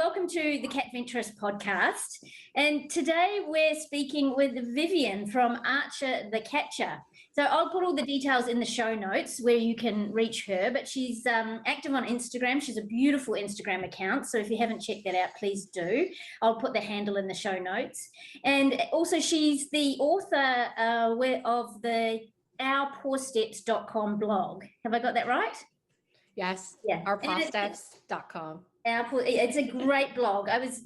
welcome to the Catventurous podcast. And today we're speaking with Vivian from Archer the Catcher. So I'll put all the details in the show notes where you can reach her, but she's active on Instagram. She's a beautiful Instagram account. So if you haven't checked that out, please do. I'll put the handle in the show notes. And also she's the author of the ourpoorsteps.com blog. Have I got that right? Yes. Yeah. Ourpoorsteps.com. It's a great blog. I was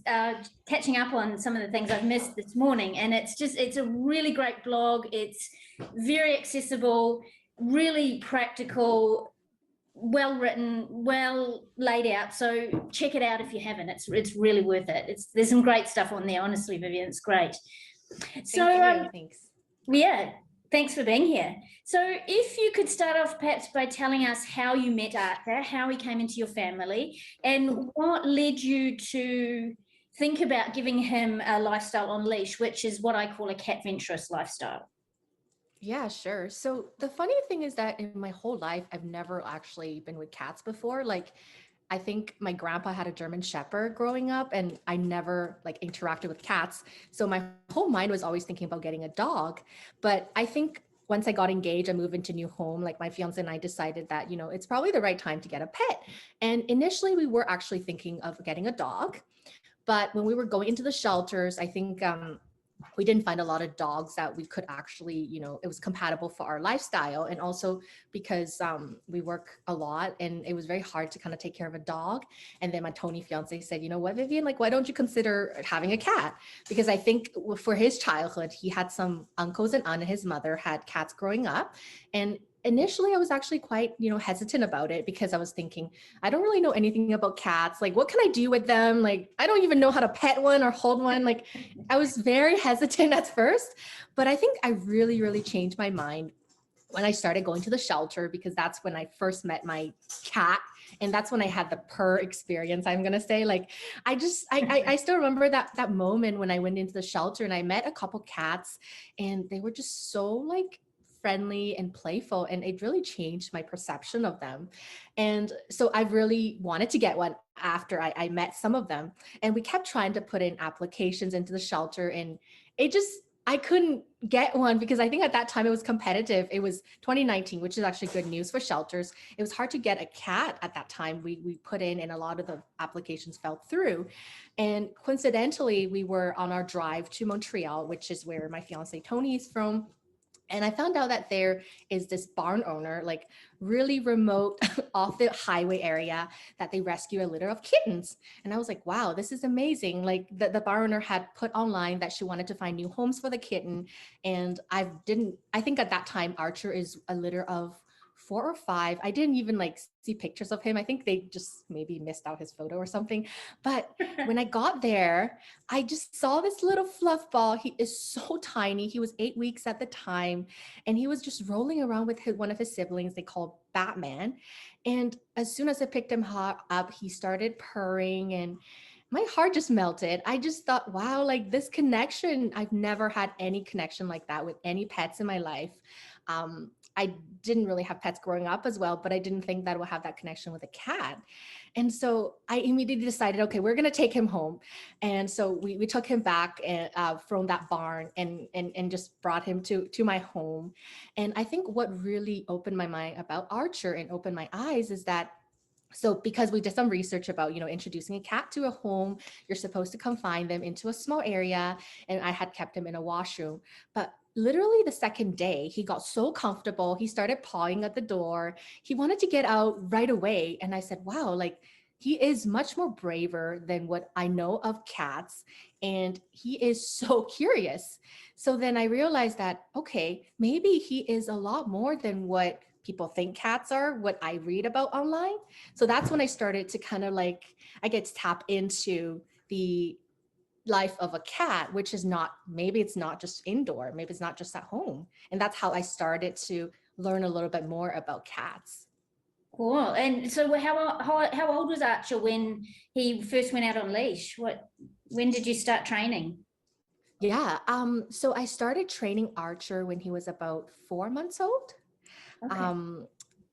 catching up on some of the things I've missed this morning, and it's a really great blog. It's very accessible, really practical, well written, well laid out. So check it out if you haven't. It's really worth it. There's some great stuff on there. Honestly, Vivian, it's great. Thanks. Yeah. Thanks for being here. So if you could start off perhaps by telling us how you met Arthur, how he came into your family, and what led you to think about giving him a lifestyle on leash, which is what I call a Catventurous lifestyle. Yeah, sure. So the funny thing is that in my whole life, I've never actually been with cats before. I think my grandpa had a German Shepherd growing up, and I never interacted with cats. So my whole mind was always thinking about getting a dog. But I think once I got engaged, I moved into a new home, my fiance and I decided that, it's probably the right time to get a pet. And initially we were actually thinking of getting a dog. But when we were going into the shelters, I think we didn't find a lot of dogs that we could actually, it was compatible for our lifestyle. And also because we work a lot and it was very hard to kind of take care of a dog. And then my Tony fiance said, you know what, Vivian, why don't you consider having a cat? Because I think for his childhood, he had some uncles and aunt and his mother had cats growing up. And initially I was actually quite, hesitant about it because I was thinking, I don't really know anything about cats. What can I do with them? I don't even know how to pet one or hold one. I was very hesitant at first, but I think I really, really changed my mind when I started going to the shelter, because that's when I first met my cat. And that's when I had the purr experience, I'm going to say. I still remember that moment when I went into the shelter and I met a couple cats and they were just so friendly and playful, and it really changed my perception of them. And so I really wanted to get one after I met some of them, and we kept trying to put in applications into the shelter, and I couldn't get one because I think at that time it was competitive. It was 2019, which is actually good news for shelters. It was hard to get a cat at that time. We put in, and a lot of the applications fell through. And coincidentally, we were on our drive to Montreal, which is where my fiance Tony is from. And I found out that there is this barn owner, really remote off the highway area, that they rescue a litter of kittens. And I was like, wow, this is amazing. The barn owner had put online that she wanted to find new homes for the kitten. And I think at that time, Archer is a litter of 4 or 5. I didn't even see pictures of him. I think they just maybe missed out his photo or something. But when I got there, I just saw this little fluff ball. He is so tiny. He was 8 weeks at the time. And he was just rolling around with one of his siblings they called Batman. And as soon as I picked him up, he started purring, and my heart just melted. I just thought, wow, this connection, I've never had any connection like that with any pets in my life. I didn't really have pets growing up as well, but I didn't think that I would have that connection with a cat. And so I immediately decided, okay, we're going to take him home. And so we took him back from that barn and just brought him to my home. And I think what really opened my mind about Archer and opened my eyes is that, so because we did some research about, introducing a cat to a home, you're supposed to confine them into a small area. And I had kept him in a washroom. But literally the second day, he got so comfortable. He started pawing at the door. He wanted to get out right away. And I said, wow, he is much more braver than what I know of cats. And he is so curious. So then I realized that, okay, maybe he is a lot more than what people think cats are, what I read about online. So that's when I started to kind of I get to tap into the life of a cat, which is maybe it's not just indoor, maybe it's not just at home. And that's how I started to learn a little bit more about cats. Cool. And so how old was Archer when he first went out on leash? When did you start training? Yeah. So I started training Archer when he was about 4 months old. Okay.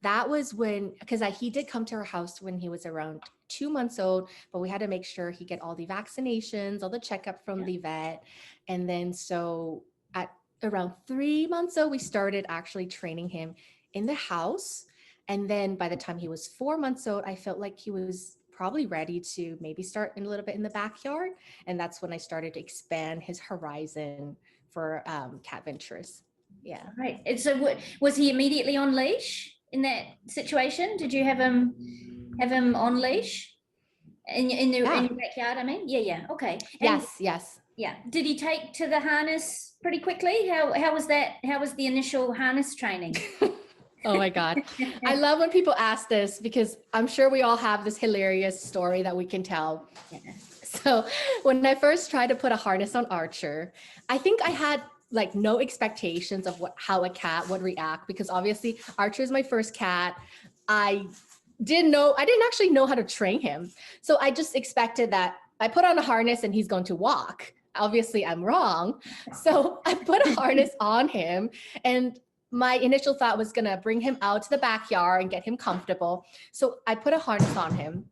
that was when, because he did come to our house when he was around 2 months old, but we had to make sure he get all the vaccinations, all the checkup from Yeah. the vet. And then so at around 3 months old, we started actually training him in the house. And then by the time he was 4 months old, I felt like he was probably ready to maybe start in a little bit in the backyard. And that's when I started to expand his horizon for Catventurous. Yeah. Right. And so was he immediately on leash in that situation? Did you have him on leash in Yeah. your backyard? I mean, yeah. Okay. And Yes. Yes. yeah, did he take to the harness pretty quickly? How was that? How was the initial harness training? Oh my God. I love when people ask this because I'm sure we all have this hilarious story that we can tell. Yeah. So when I first tried to put a harness on Archer, I think I had like no expectations of how a cat would react, because obviously Archer is my first cat. I didn't actually know how to train him. So I just expected that I put on a harness and he's going to walk. Obviously I'm wrong. So I put a harness on him, and my initial thought was going to bring him out to the backyard and get him comfortable. So I put a harness on him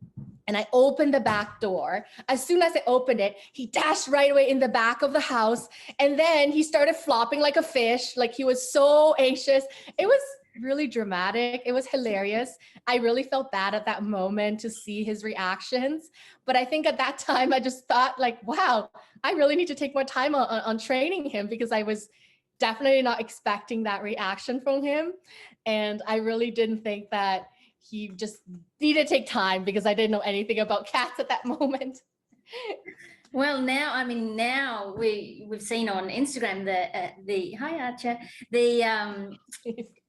and I opened the back door. As soon as I opened it, he dashed right away in the back of the house. And then he started flopping like a fish. Like, he was so anxious. It was really dramatic. It was hilarious. I really felt bad at that moment to see his reactions. But I think at that time, I just thought like, wow, I really need to take more time on training him, because I was definitely not expecting that reaction from him. And I really didn't think that he just needed to take time, because I didn't know anything about cats at that moment. Well, now we've seen on Instagram the hi Archer, the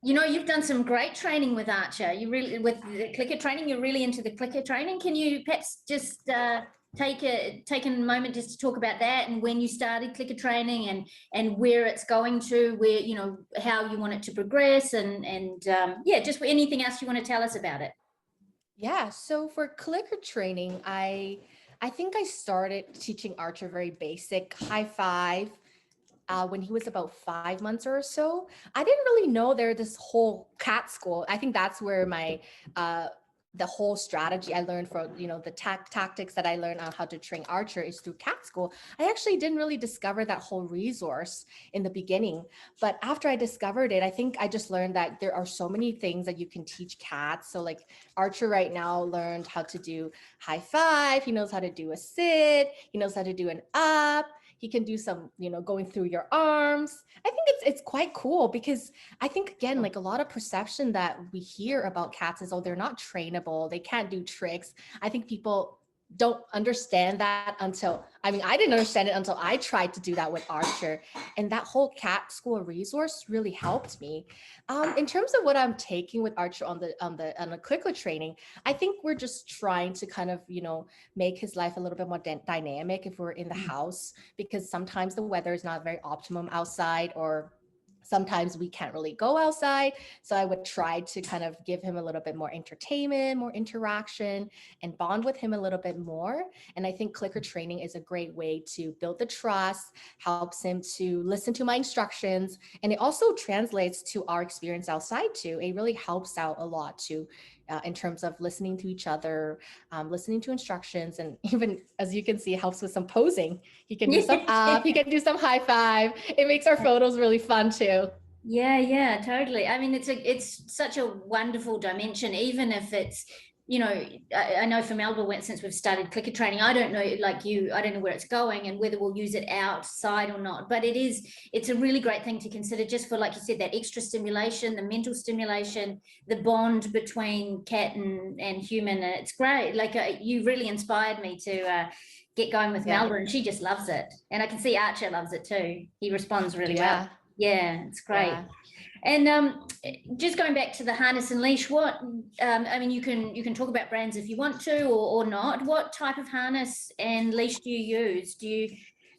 you've done some great training with Archer. You really, with the clicker training, you're really into the clicker training. Can you perhaps just take a moment just to talk about that, and when you started clicker training, and where it's going to, where how you want it to progress, and just anything else you want to tell us about it. Yeah, so for clicker training, I think I started teaching Archer very basic high five when he was about 5 months or so. I didn't really know there this whole cat school. I think that's where my the whole strategy I learned for the tactics that I learned on how to train Archer is through cat school. I actually didn't really discover that whole resource in the beginning, but after I discovered it, I think I just learned that there are so many things that you can teach cats. So like Archer right now learned how to do high five. He knows how to do a sit. He knows how to do an up. He can do some, going through your arms. I think it's quite cool, because I think, again, like a lot of perception that we hear about cats is, oh, they're not trainable, they can't do tricks. I think people don't understand that until, I didn't understand it until I tried to do that with Archer. And that whole cat school resource really helped me. In terms of what I'm taking with Archer on the clicker training, I think we're just trying to kind of, make his life a little bit more dynamic if we're in the house, because sometimes the weather is not very optimum outside, or sometimes we can't really go outside. So I would try to kind of give him a little bit more entertainment, more interaction, and bond with him a little bit more. And I think clicker training is a great way to build the trust, helps him to listen to my instructions. And it also translates to our experience outside too. It really helps out a lot too. In terms of listening to each other, listening to instructions, and even, as you can see, helps with some posing. He can do some up, he can do some high five. It makes our photos really fun too. Yeah, totally. It's such a wonderful dimension, even if it's, I know for Melba, since we've started clicker training, I don't know, like you, I don't know where it's going and whether we'll use it outside or not, but it's a really great thing to consider, just for, like you said, that extra stimulation, the mental stimulation, the bond between cat and human. It's great. Like you really inspired me to get going with Melba, and she just loves it. And I can see Archer loves it too. He responds really well. Yeah, it's great. Yeah. And just going back to the harness and leash, what you can talk about brands if you want to, or not. What type of harness and leash do you use? Do you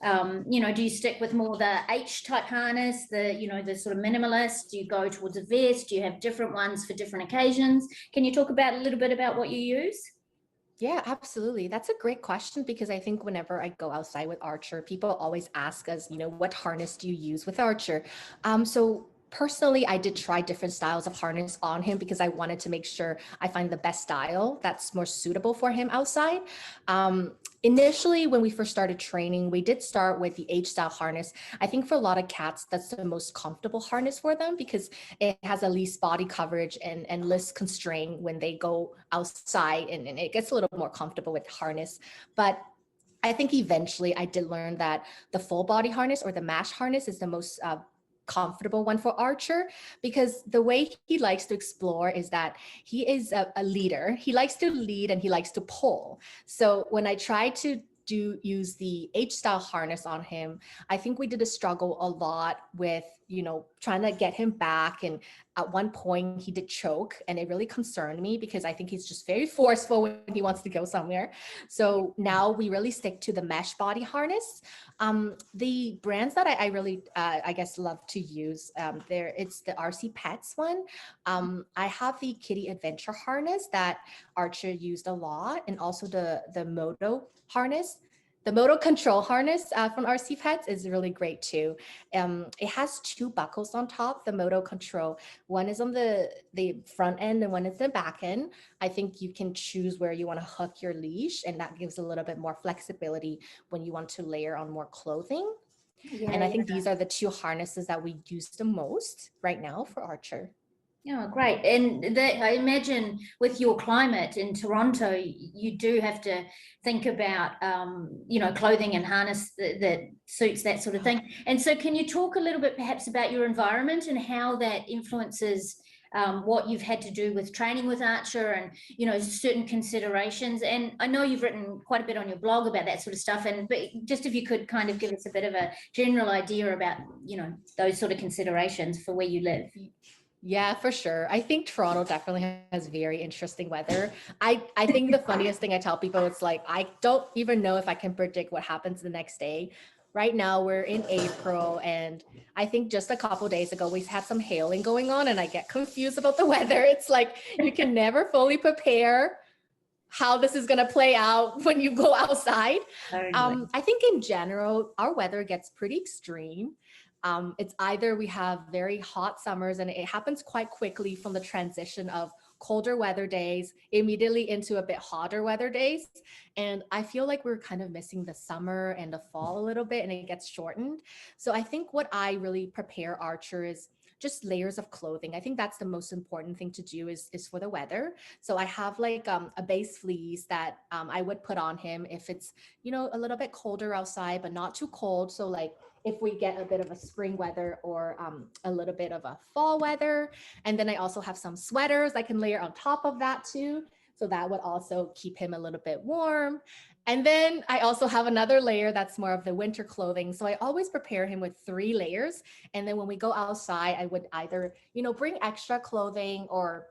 do you stick with more the H type harness, the sort of minimalist? Do you go towards a vest? Do you have different ones for different occasions? Can you talk about a little bit about what you use? Yeah, absolutely. That's a great question, because I think whenever I go outside with Archer, people always ask us, what harness do you use with Archer? So personally, I did try different styles of harness on him because I wanted to make sure I find the best style that's more suitable for him outside. Initially, when we first started training, we did start with the H style harness. I think for a lot of cats, that's the most comfortable harness for them because it has at least body coverage and less constraint when they go outside, and it gets a little more comfortable with harness. But I think eventually I did learn that the full body harness or the mesh harness is the most comfortable one for Archer, because the way he likes to explore is that he is a leader. He likes to lead and he likes to pull. So when I try to use the H style harness on him, I think we did a struggle a lot with, trying to get him back. And at one point he did choke, and it really concerned me because I think he's just very forceful when he wants to go somewhere. So now we really stick to the mesh body harness. The brands that I really, I guess, love to use, it's the RC Pets one. I have the Kitty Adventure harness that Archer used a lot, and also the Moto harness. The Moto control harness from RC Pets is really great too. It has two buckles on top, the Moto control. One is on the front end and one is the back end. I think you can choose where you want to hook your leash, and that gives a little bit more flexibility when you want to layer on more clothing. Yeah, and I think these are the two harnesses that we use the most right now for Archer. Oh, great. And I imagine with your climate in Toronto, you do have to think about, clothing and harness that suits that sort of thing. And so can you talk a little bit perhaps about your environment and how that influences what you've had to do with training with Archer and, certain considerations? And I know you've written quite a bit on your blog about that sort of stuff. But just if you could kind of give us a bit of a general idea about, those sort of considerations for where you live. Yeah, for sure. I think Toronto definitely has very interesting weather. I think the funniest thing I tell people, it's like, I don't even know if I can predict what happens the next day. Right now we're in April, and I think just a couple days ago we've had some hailing going on, and I get confused about the weather. It's like you can never fully prepare how this is going to play out when you go outside. I think in general, our weather gets pretty extreme. It's either we have very hot summers, and it happens quite quickly from the transition of colder weather days immediately into a bit hotter weather days. And I feel like we're kind of missing the summer and the fall a little bit, and it gets shortened. So I think what I really prepare Archer is just layers of clothing. I think that's the most important thing to do is for the weather. So I have like a base fleece that I would put on him if it's, a little bit colder outside, but not too cold. So like if we get a bit of a spring weather or a little bit of a fall weather. And then I also have some sweaters I can layer on top of that too. So that would also keep him a little bit warm. And then I also have another layer that's more of the winter clothing. So I always prepare him with 3 layers. And then when we go outside, I would either, bring extra clothing, or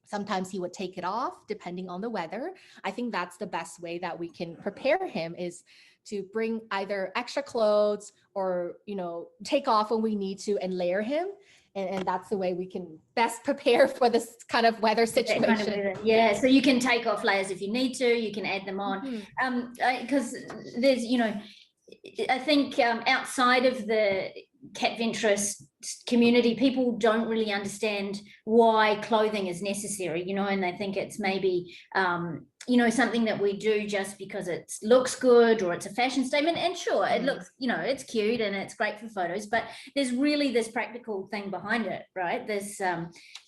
sometimes he would take it off depending on the weather. I think that's the best way that we can prepare him, is to bring either extra clothes or, take off when we need to and layer him. And that's the way we can best prepare for this kind of weather situation. Kind of weather. Yeah, so you can take off layers if you need to, you can add them on. Because there's, I think outside of the Catventurous community, people don't really understand why clothing is necessary, and they think it's maybe, something that we do just because it looks good or it's a fashion statement. And sure, it looks, it's cute and it's great for photos, but there's really this practical thing behind it, right? This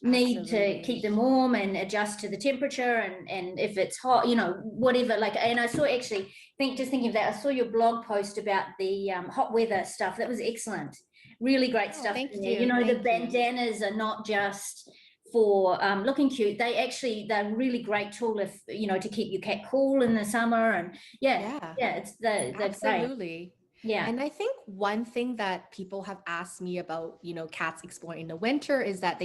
need to keep them warm and adjust to the temperature, and if it's hot, whatever. And I saw, actually, thinking of that, I saw your blog post about the hot weather stuff. That was excellent. Really great stuff. Thank you. The bandanas are not just for looking cute. They're really great tool if, to keep your cat cool in the summer. And it's absolutely great. Yeah. And I think one thing that people have asked me about, cats exploring in the winter is that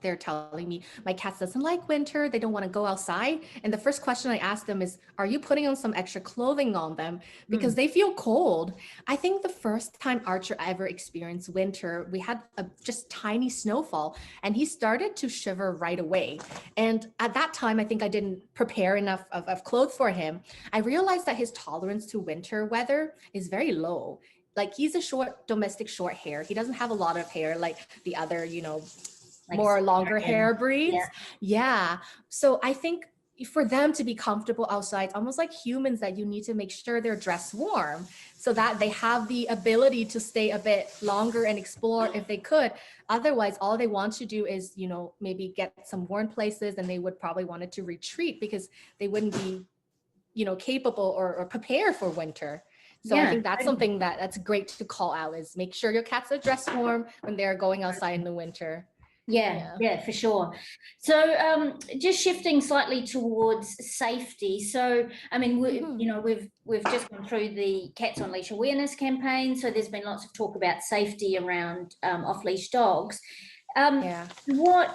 they're telling me my cat doesn't like winter. They don't want to go outside. And the first question I ask them is, are you putting on some extra clothing on them? Because they feel cold. I think the first time Archer ever experienced winter, we had a just tiny snowfall, and he started to shiver right away. And at that time, I think I didn't prepare enough of clothes for him. I realized that his tolerance to winter weather is very low. like he's a short domestic short hair. He doesn't have a lot of hair like the other, Like more longer hair yeah. breeds. Yeah. So I think for them to be comfortable outside, it's almost like humans that you need to make sure they're dressed warm so that they have the ability to stay a bit longer and explore if they could. Otherwise, all they want to do is, maybe get some warm places, and they would probably want it to retreat because they wouldn't be, capable or prepared for winter. So I Yeah. think that's something that's great to call out, is make sure your cats are dressed warm when they're going outside in the winter. Yeah, for sure. So just shifting slightly towards safety. So I mean, we've just gone through the Cats on Leash awareness campaign. So there's been lots of talk about safety around off-leash dogs. What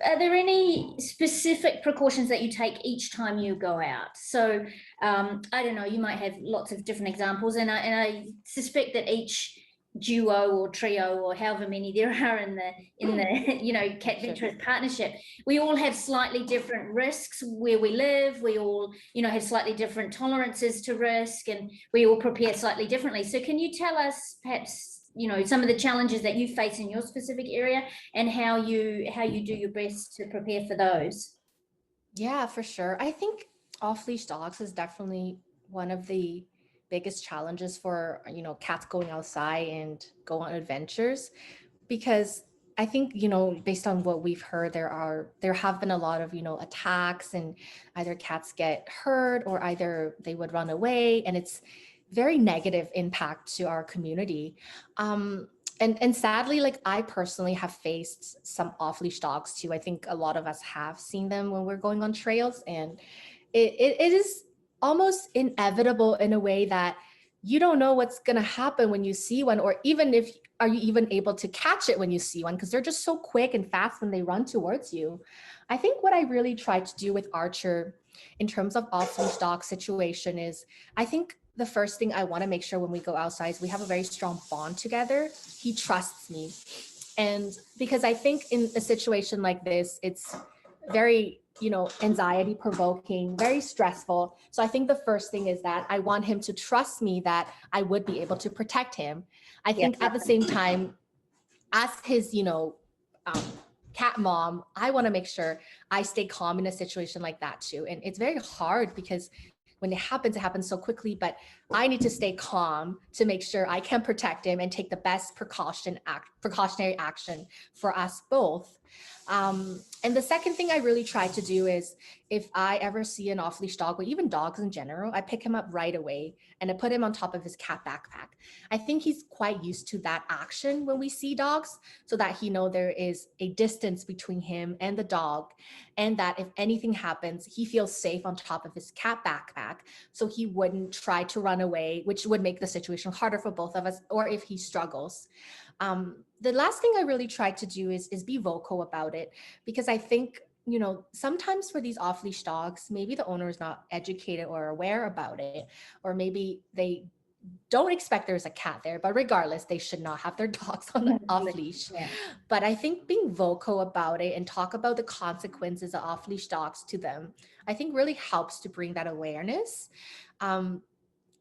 are there any specific precautions that you take each time you go out? So I don't know, you might have lots of different examples, and I suspect that each duo or trio or however many there are in the Catventurous partnership, we all have slightly different risks where we live. We all have slightly different tolerances to risk, and we all prepare slightly differently. So can you tell us perhaps some of the challenges that you face in your specific area and how you do your best to prepare for those? Yeah, for sure. I think off-leash dogs is definitely one of the biggest challenges for, cats going outside and go on adventures, because I think, based on what we've heard, there have been a lot of, attacks, and either cats get hurt or either they would run away, and it's very negative impact to our community. And sadly, like, I personally have faced some off-leash dogs too. I think a lot of us have seen them when we're going on trails, and it is almost inevitable in a way that you don't know what's going to happen when you see one, or even if are you even able to catch it when you see one, because they're just so quick and fast when they run towards you. I think what I really try to do with Archer in terms of off-leash dog situation is, I think the first thing I want to make sure when we go outside is we have a very strong bond together. He trusts me. And because I think in a situation like this, it's very, anxiety provoking, very stressful. So I think the first thing is that I want him to trust me that I would be able to protect him. I think at the same time, as his, cat mom, I want to make sure I stay calm in a situation like that too. And it's very hard because when it happens so quickly, but I need to stay calm to make sure I can protect him and take the best precautionary action for us both. And the second thing I really try to do is, if I ever see an off-leash dog, or even dogs in general, I pick him up right away and I put him on top of his cat backpack. I think he's quite used to that action when we see dogs, so that he knows there is a distance between him and the dog, and that if anything happens, he feels safe on top of his cat backpack, so he wouldn't try to run away, which would make the situation harder for both of us, or if he struggles. The last thing I really try to do is be vocal about it, because I think, sometimes for these off-leash dogs, maybe the owner is not educated or aware about it, or maybe they don't expect there's a cat there, but regardless, they should not have their dogs on the off leash. Yeah. But I think being vocal about it and talk about the consequences of off leash dogs to them, I think really helps to bring that awareness.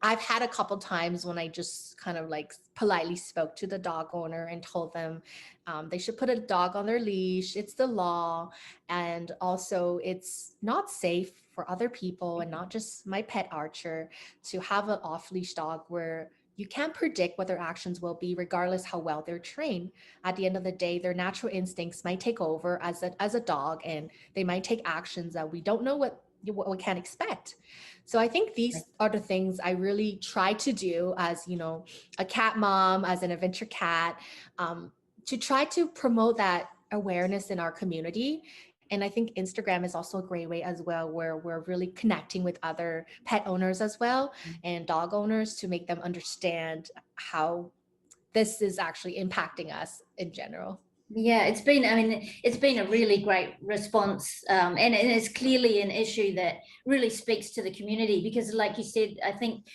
I've had a couple times when I just kind of like politely spoke to the dog owner and told them they should put a dog on their leash. It's the law. And also it's not safe for other people, and not just my pet Archer, to have an off-leash dog where you can't predict what their actions will be, regardless how well they're trained. At the end of the day, their natural instincts might take over as a dog, and they might take actions that we don't know what we can't expect. So I think these are the things I really try to do as, a cat mom, as an adventure cat, to try to promote that awareness in our community. And I think Instagram is also a great way as well, where we're really connecting with other pet owners as well, and dog owners, to make them understand how this is actually impacting us in general. Yeah, it's been a really great response, and it's clearly an issue that really speaks to the community, because like you said, I think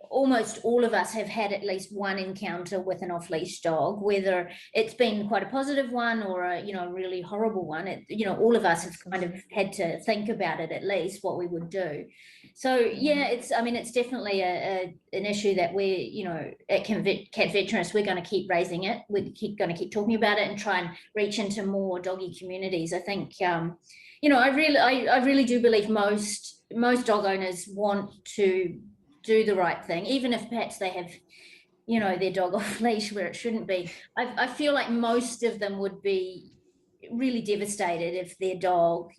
almost all of us have had at least one encounter with an off-leash dog, whether it's been quite a positive one or a, you know, a really horrible one. All of us have kind of had to think about it, at least what we would do. So yeah, it's definitely an issue that we're, you know, at Catventurous, we're going to keep raising it. We're going to keep talking about it and try and reach into more doggy communities. I think, I really do believe most dog owners want to do the right thing, even if perhaps they have, you know, their dog off leash where it shouldn't be. I feel like most of them would be really devastated if their dog,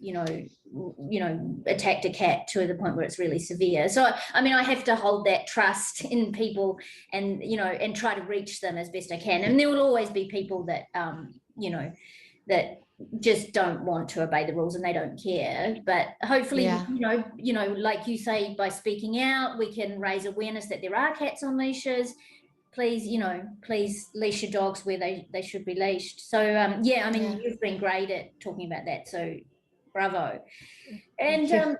attacked a cat to the point where it's really severe. So, I mean, I have to hold that trust in people and, and try to reach them as best I can. And there will always be people that, that just don't want to obey the rules and they don't care. But hopefully, like you say, by speaking out, we can raise awareness that there are cats on leashes. Please leash your dogs where they should be leashed. So you've been great at talking about that. So bravo. And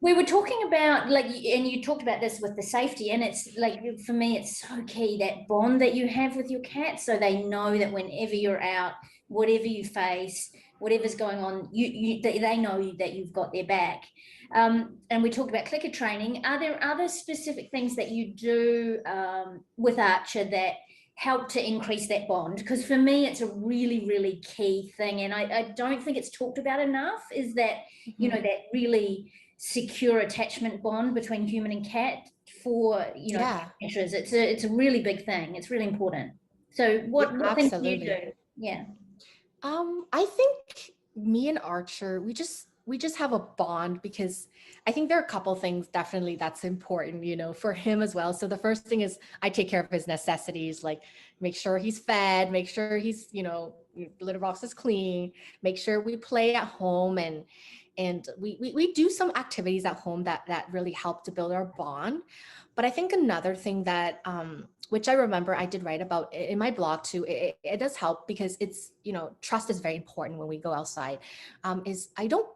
we were talking about, and you talked about this with the safety, and it's like, for me, it's so key, that bond that you have with your cat, so they know that whenever you're out, whatever you face, whatever's going on, they know that you've got their back. And we talked about clicker training. Are there other specific things that you do with Archer that help to increase that bond? Because for me, it's a really, really key thing, and I don't think it's talked about enough, is that, that really secure attachment bond between human and cat for, adventures. It's a really big thing. It's really important. So what things do you do? Yeah. I think me and Archer, we just have a bond, because I think there are a couple things definitely that's important, for him as well. So the first thing is I take care of his necessities, like make sure he's fed, make sure he's, litter box is clean, make sure we play at home, and we do some activities at home that really help to build our bond. But I think another thing that, which I remember I did write about in my blog too, it does help, because it's, trust is very important when we go outside, is I don't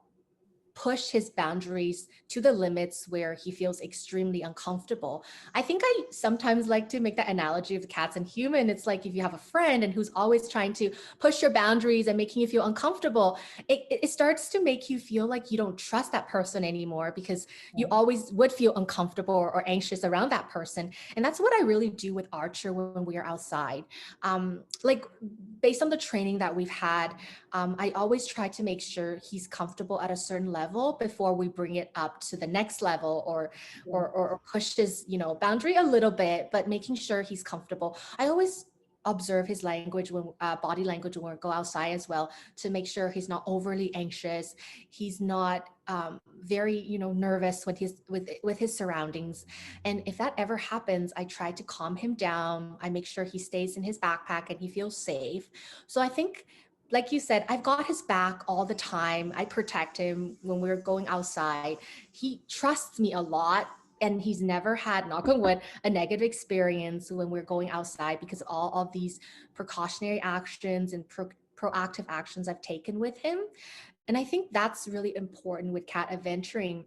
push his boundaries to the limits where he feels extremely uncomfortable. I think I sometimes like to make that analogy of cats and human. It's like if you have a friend and who's always trying to push your boundaries and making you feel uncomfortable, it starts to make you feel like you don't trust that person anymore, because you always would feel uncomfortable or anxious around that person. And that's what I really do with Archer when we are outside. Like based on the training that we've had, I always try to make sure he's comfortable at a certain level before we bring it up to the next level, or push his, boundary a little bit, but making sure he's comfortable. I always observe his language, body language, when we go outside as well, to make sure he's not overly anxious. He's not very, nervous when he's with his surroundings. And if that ever happens, I try to calm him down. I make sure he stays in his backpack and he feels safe. So I think, like you said, I've got his back all the time. I protect him when we're going outside. He trusts me a lot, and he's never had, knock on wood, a negative experience when we're going outside, because all of these precautionary actions and proactive actions I've taken with him. And I think that's really important with cat adventuring,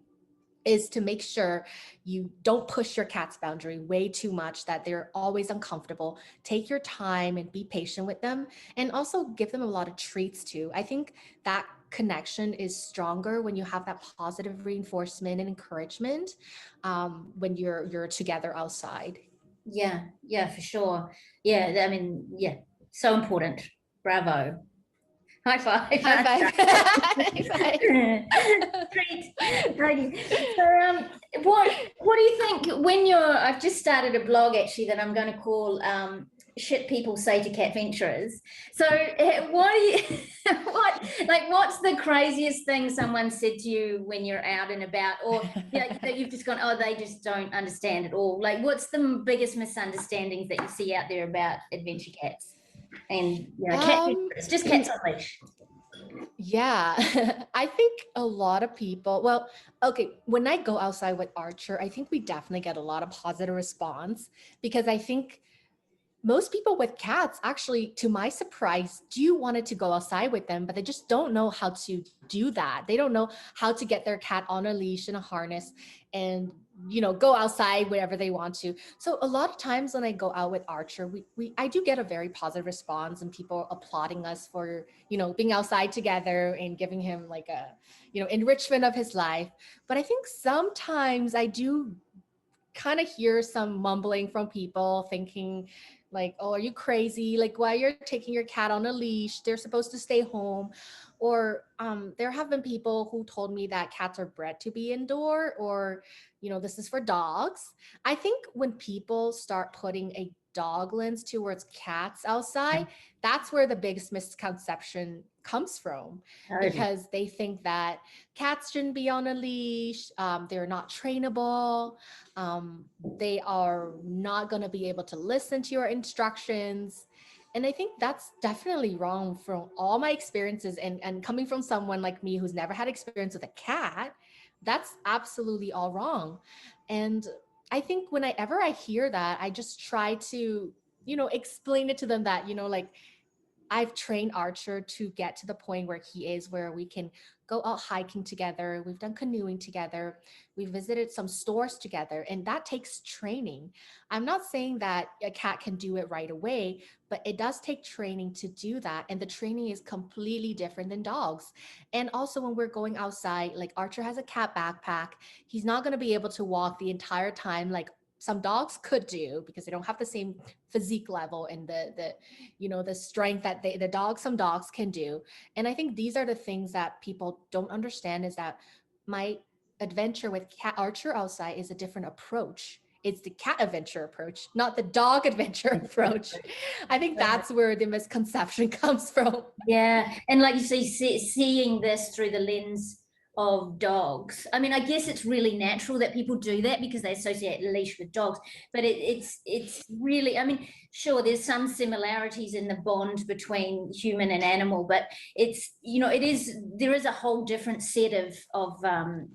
is to make sure you don't push your cat's boundary way too much, that they're always uncomfortable. Take your time and be patient with them, and also give them a lot of treats too. I think that connection is stronger when you have that positive reinforcement and encouragement when you're together outside. Yeah, for sure. Yeah, I mean, yeah, so important. Bravo. High five. High five. High five. Great. So, what do you think when I've just started a blog actually that I'm going to call "Shit People Say to Catventurers." So, what's the craziest thing someone said to you when you're out and about, or that you've just gone, oh, they just don't understand at all? Like, what's the biggest misunderstandings that you see out there about adventure cats? And it's just cats on leash. Yeah, I think a lot of people, when I go outside with Archer, I think we definitely get a lot of positive response, because I think most people with cats, actually, to my surprise, do want to go outside with them, but they just don't know how to do that. They don't know how to get their cat on a leash and a harness. And go outside wherever they want to. So a lot of times when I go out with Archer, I do get a very positive response and people applauding us for, being outside together and giving him like a, enrichment of his life. But I think sometimes I do kind of hear some mumbling from people thinking like, oh, are you crazy? Like, why you're taking your cat on a leash? They're supposed to stay home. Or there have been people who told me that cats are bred to be indoor, or, this is for dogs. I think when people start putting a dog lens towards cats outside, that's where the biggest misconception comes from, Totally. because they think that cats shouldn't be on a leash. They're not trainable. They are not going to be able to listen to your instructions. And I think that's definitely wrong from all my experiences. And coming from someone like me who's never had experience with a cat, that's absolutely all wrong. And I think whenever I hear that, I just try to, explain it to them that, like, I've trained Archer to get to the point where he is, where we can go out hiking together. We've done canoeing together. We visited some stores together, and that takes training. I'm not saying that a cat can do it right away, but it does take training to do that. And the training is completely different than dogs. And also, when we're going outside, like Archer has a cat backpack, he's not going to be able to walk the entire time like some dogs could do, because they don't have the same physique level and the strength that some dogs can do. And I think these are the things that people don't understand, is that my adventure with cat Archer outside is a different approach. It's the cat adventure approach, not the dog adventure approach. I think that's where the misconception comes from. Yeah, and like you seeing this through the lens of dogs. I mean, I guess it's really natural that people do that because they associate leash with dogs, but it's really, I mean, sure, there's some similarities in the bond between human and animal, but there is a whole different set of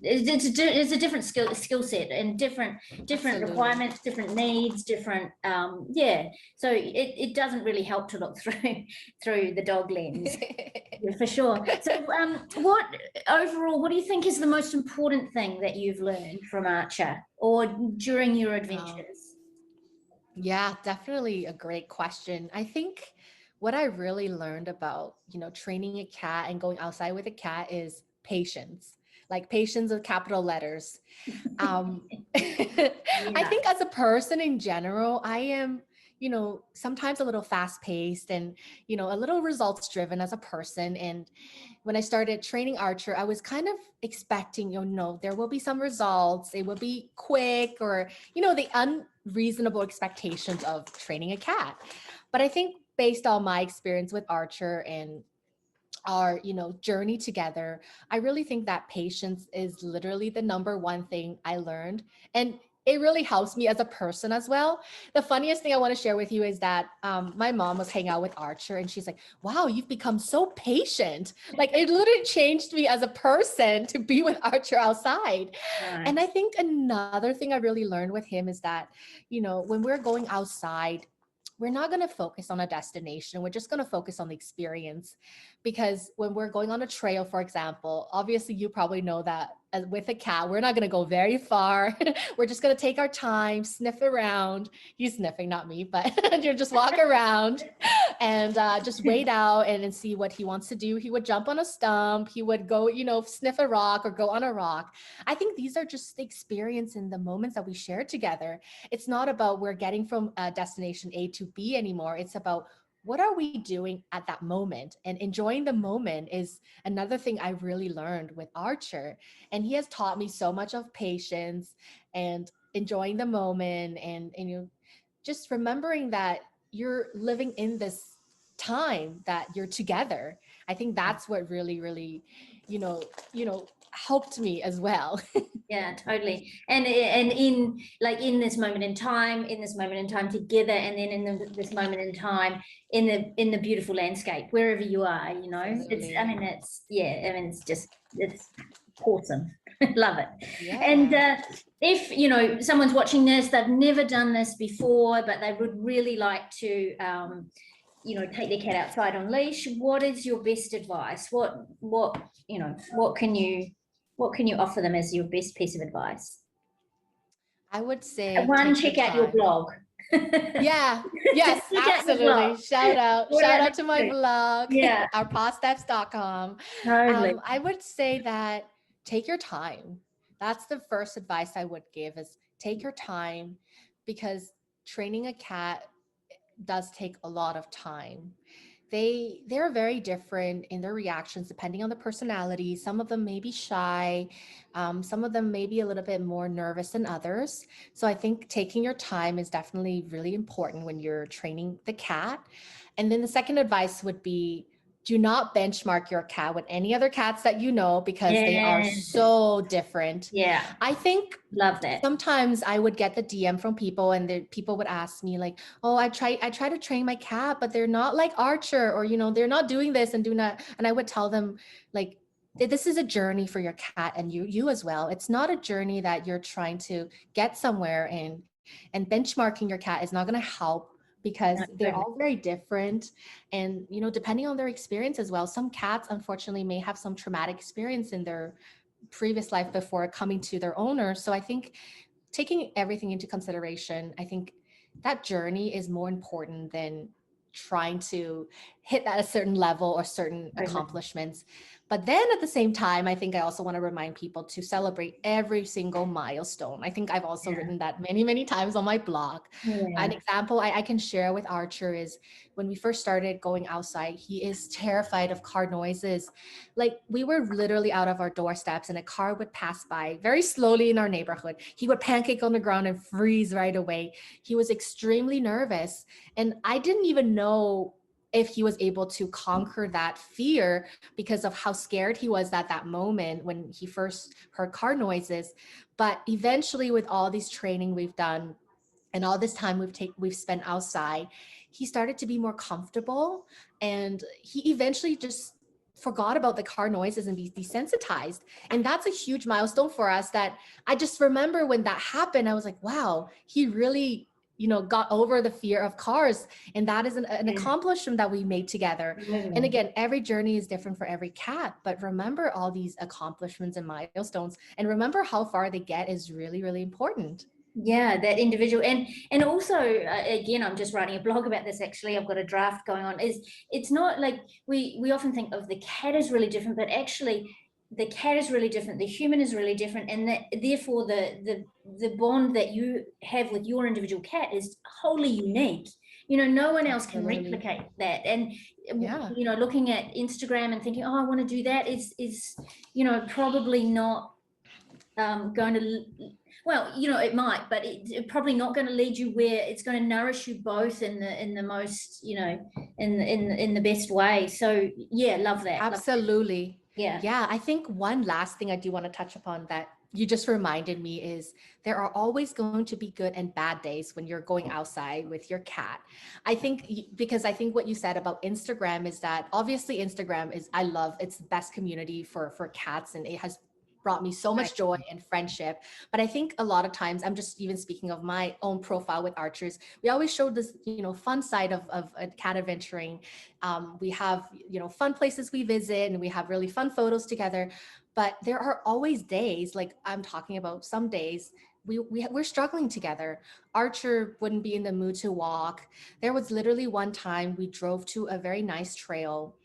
it's a different skill set and different Absolutely. requirements, different needs, different yeah. So it doesn't really help to look through the dog lens. Yeah, for sure. So what do you think is the most important thing that you've learned from Archer or during your adventures? Yeah, definitely a great question. I think what I really learned about, training a cat and going outside with a cat is patience, like patience with capital letters. I think as a person in general, I am, sometimes a little fast paced and, a little results driven as a person. And when I started training Archer, I was kind of expecting, there will be some results. It will be quick, or, the unreasonable expectations of training a cat. But I think based on my experience with Archer and our journey together, I really think that patience is literally the number one thing I learned, and it really helps me as a person as well. The funniest thing I want to share with you is that my mom was hanging out with Archer, and she's like, wow, you've become so patient. Like, it literally changed me as a person to be with Archer outside. Nice. And I think another thing I really learned with him is that, when we're going outside, we're not going to focus on a destination. We're just going to focus on the experience. Because when we're going on a trail, for example, obviously you probably know that with a cat, we're not going to go very far. We're just going to take our time, sniff around. He's sniffing, not me, but you just walk around and just wait out and see what he wants to do. He would jump on a stump. He would go, sniff a rock or go on a rock. I think these are just the experience and the moments that we share together. It's not about we're getting from destination A to B anymore. It's about what are we doing at that moment? And enjoying the moment is another thing I really learned with Archer. And he has taught me so much of patience and enjoying the moment, and just remembering that you're living in this time that you're together. I think that's what really, really, helped me as well. Yeah, totally. And in this moment in time, together, and then this moment in time in the beautiful landscape, wherever you are, Absolutely. it's awesome. Love it. Yeah. And if someone's watching this, they've never done this before, but they would really like to take their cat outside on leash, what is your best advice? What can you offer them as your best piece of advice? I would say One, take your check out your time. blog. Yeah, yes, Check out your absolutely. blog. Shout out, Sort shout out out to my the- blog, Yeah, ourpawsteps.com. totally. I would say that take your time. That's the first advice I would give is take your time because training a cat does take a lot of time. They're very different in their reactions depending on the personality. Some of them may be shy, some of them may be a little bit more nervous than others. So I think taking your time is definitely really important when you're training the cat. And then the second advice would be do not benchmark your cat with any other cats that you know because they are Yeah, so different. yeah, I think love that. sometimes I would get the DM from people and people would ask me like, oh, I try to train my cat, but they're not like Archer, or, they're not doing this and doing that. And I would tell them like, this is a journey for your cat and you as well. It's not a journey that you're trying to get somewhere and benchmarking your cat is not going to help because No, they're totally. all very different. And, depending on their experience as well, some cats unfortunately may have some traumatic experience in their previous life before coming to their owner. So I think taking everything into consideration, I think that journey is more important than trying to hit at a certain level or certain Totally. accomplishments. But then at the same time, I think I also want to remind people to celebrate every single milestone. I think I've also Yeah, written that many, many times on my blog. An yeah, example I can share with Archer is when we first started going outside, he is terrified of car noises. Like we were literally out of our doorsteps and a car would pass by very slowly in our neighborhood. He would pancake on the ground and freeze right away. He was extremely nervous. And I didn't even know if he was able to conquer that fear because of how scared he was at that moment when he first heard car noises. But eventually, with all these training we've done, and all this time we've spent outside, he started to be more comfortable, and he eventually just forgot about the car noises and be desensitized. And that's a huge milestone for us that I just remember when that happened, I was like, wow, he really got over the fear of cars. And that is an yeah, accomplishment that we made together. And totally. again, every journey is different for every cat, but remember all these accomplishments and milestones and remember how far they get is really, really important. Yeah, that individual, and also again, I'm just writing a blog about this. Actually, I've got a draft going on. Is it's not like we often think of the cat is really different, but actually, the cat is really different. The human is really different, and that therefore the bond that you have with your individual cat is wholly unique. No one else can Absolutely. replicate that. And Yeah. looking at Instagram and thinking, oh, I want to do that is probably not going to, well, it might, but it probably not going to lead you where it's going to nourish you both in the most, in the best way. So yeah, love that. Absolutely. Yeah. Yeah, I think one last thing I do want to touch upon that you just reminded me is there are always going to be good and bad days when you're going outside with your cat. I think because I think what you said about Instagram is that obviously Instagram is I love it's the best community for cats and it has brought me so Right. much joy and friendship. But I think a lot of times I'm just even speaking of my own profile with Archers, we always show this, fun side of cat adventuring. We have, fun places we visit and we have really fun photos together. But there are always days, like I'm talking about some days, we're struggling together. Archer wouldn't be in the mood to walk. There was literally one time we drove to a very nice trail.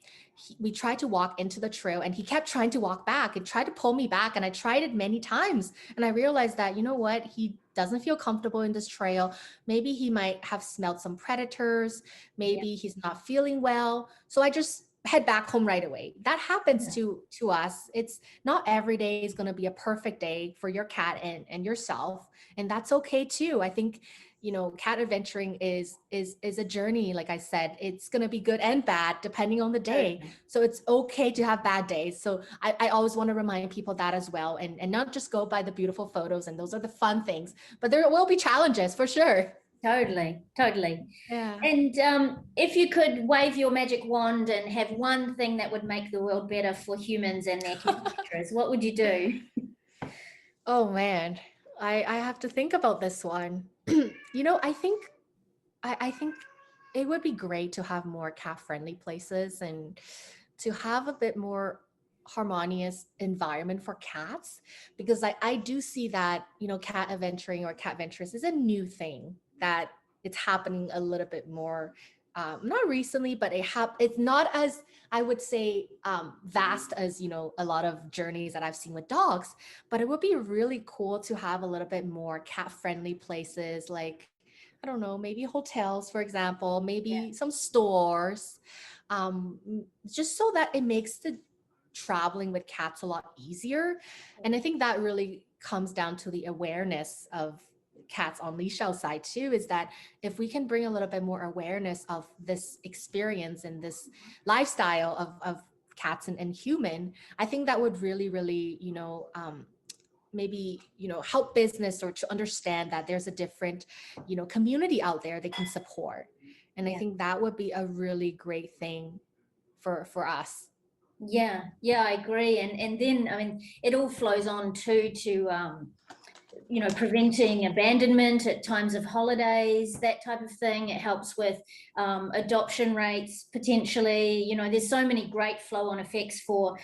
We tried to walk into the trail and he kept trying to walk back and tried to pull me back. And I tried it many times. And I realized that, you know what? He doesn't feel comfortable in this trail. Maybe he might have smelled some predators. Yeah. Maybe he's not feeling well. So I just head back home right away. That happens to us. It's not every day is going to be a perfect day for your cat and yourself. And that's okay too. I think cat adventuring is a journey. Like I said, it's going to be good and bad depending on the day. Totally. So it's okay to have bad days. So I always want to remind people that as well, and not just go by the beautiful photos and those are the fun things, but there will be challenges for sure. Totally, totally. Yeah. And if you could wave your magic wand and have one thing that would make the world better for humans and their cat, what would you do? Oh man, I have to think about this one. I think it would be great to have more cat friendly places and to have a bit more harmonious environment for cats, because I do see that, cat adventuring or Catventurous is a new thing that it's happening a little bit more, not recently, but it's not as, I would say, vast as, a lot of journeys that I've seen with dogs, but it would be really cool to have a little bit more cat friendly places, like, I don't know, maybe hotels, for example, maybe some stores, just so that it makes the traveling with cats a lot easier. And I think that really comes down to the awareness of cats on leash outside too, is that if we can bring a little bit more awareness of this experience and this lifestyle of cats and human, I think that would really, really, maybe, help business, or to understand that there's a different, community out there they can support. And I think that would be a really great thing for us. Yeah, I agree. And then, I mean, it all flows on too to, preventing abandonment at times of holidays, that type of thing. It helps with adoption rates, potentially. There's so many great flow-on effects for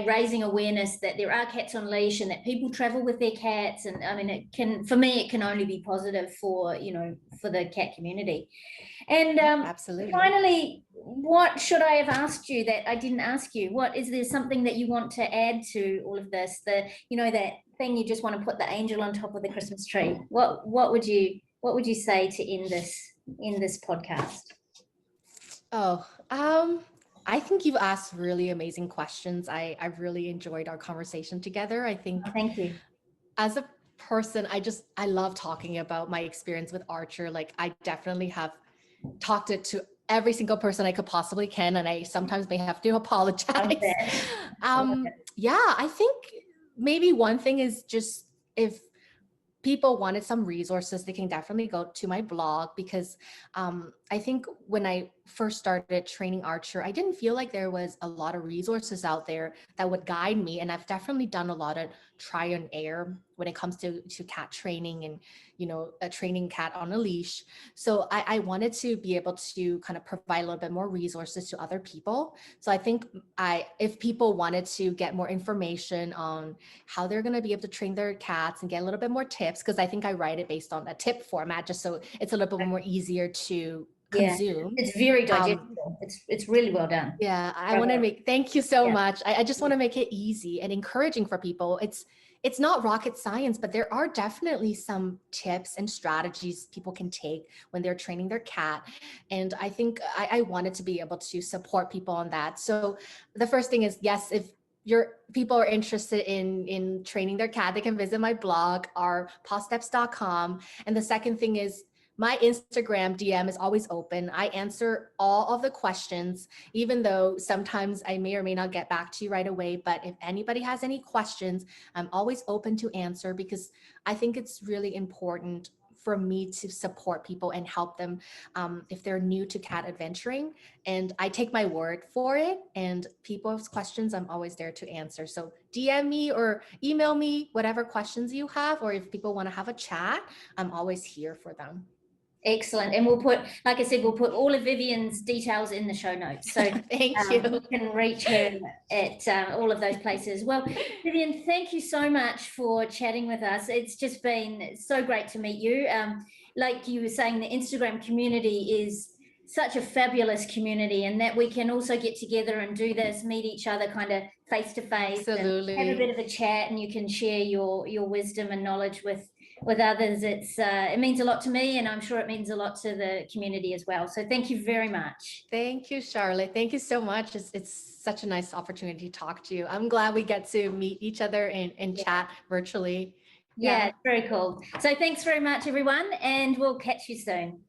raising awareness that there are cats on leash and that people travel with their cats. And I mean, for me, it can only be positive for, for the cat community. And Absolutely. finally, what should I have asked you that I didn't ask you? Is there something that you want to add to all of this? That thing you just want to put the angel on top of the Christmas tree. What would you say to end this podcast? Oh, I think you've asked really amazing questions. I've really enjoyed our conversation together. I think, thank you. As a person, I love talking about my experience with Archer. Like, I definitely have talked it to every single person I could possibly can, and I sometimes may have to apologize. Yeah, I think maybe one thing is just, if people wanted some resources, they can definitely go to my blog, because I think when I first started training Archer, I didn't feel like there was a lot of resources out there that would guide me. And I've definitely done a lot of try and error when it comes to cat training and, a training cat on a leash. So I wanted to be able to kind of provide a little bit more resources to other people. So I think if people wanted to get more information on how they're going to be able to train their cats and get a little bit more tips, because I think I write it based on a tip format, just so it's a little bit more easier to consume. It's very digestible. It's really well done. Yeah, I want to thank you so much. I just want to make it easy and encouraging for people. It's not rocket science, but there are definitely some tips and strategies people can take when they're training their cat. And I think I wanted to be able to support people on that. So the first thing is, yes, if people are interested in training their cat, they can visit my blog, or pawsteps.com. And the second thing is, my Instagram DM is always open. I answer all of the questions, even though sometimes I may or may not get back to you right away. But if anybody has any questions, I'm always open to answer, because I think it's really important for me to support people and help them if they're new to cat adventuring. And I take my word for it. And people's questions, I'm always there to answer. So DM me or email me whatever questions you have, or if people want to have a chat, I'm always here for them. Excellent. And like I said, we'll put all of Vivian's details in the show notes. So thank you. You can reach her at all of those places. Well, Vivian, thank you so much for chatting with us. It's just been so great to meet you. Like you were saying, the Instagram community is such a fabulous community, and that we can also get together and do this, meet each other kind of face to face. Absolutely. And have a bit of a chat, and you can share your wisdom and knowledge with others. It means a lot to me, and I'm sure it means a lot to the community as well. So thank you very much. Thank you, Charlotte. Thank you so much. It's such a nice opportunity to talk to you. I'm glad we get to meet each other and chat virtually. Yeah, it's very cool. So thanks very much, everyone, and we'll catch you soon.